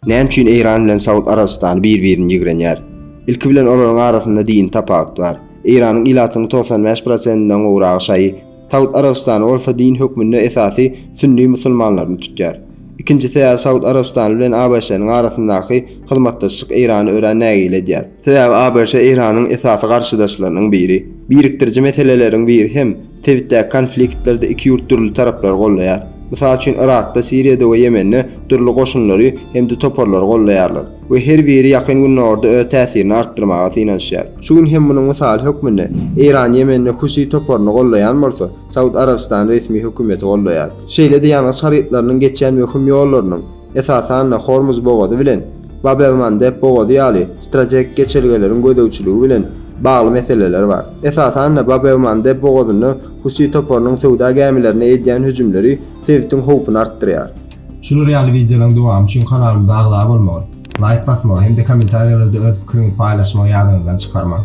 Näme üçin Iran bilen Saud Arabistan bir-birini ýigrenýär? Ilki bilen olaryň arasynda din tapawut bar. Iranyň ilatynyň 95%-inden gowragy şaý Saud Arabistan bolsa din hökmünde esasy sünni musulmanlaryny tutýar. İkinji sebäp Saud Arabistan bilen ABŞ-nyň arasyndaky hyzmatdaşlyk Irany öwrenäge edýär. Sebäbi ABŞ Iranyň esasy garşydaşlarynyň biri. Birikdiriji meseleleriň biri hem tebitde konfliktlerde iki ýurt türlü taraplar gollaýar. Mysal üçin Irakda, Siriýada we Ýemende türlü goşunlary hem de toparlar gollaýarlar. We her biri ýakyn günlerde öz täsirini artdyrmaga synanýar. Şu gün hem munyň mysal hökmünde Iran Ýemende hususi toparny gollaýan bolsa, Saud Arabistan resmi hökümeti gollaýar. Şeýle de ýalňyz şaryatlarynyň geçen möhüm ýollarynyň esasan Hormuz boğazy bilen Bab el-Mandeb boğazy ýaly strategik geçergeleriň gödäwçiligi bilen bagly meseleler bar. Esasan Bab el-Mandeb boğazyny hususi toparnyň sowda gemilerine edýän hüjümleri tebitdiň howpuny artdyrýar. Şunu real videolaryň dowamy üçin kanalymda agzar bolmagy, like basmagy hem de kommentariýalerde öz pikiriňizi paýlaşmagy ýadyňyzdan çykarmagy.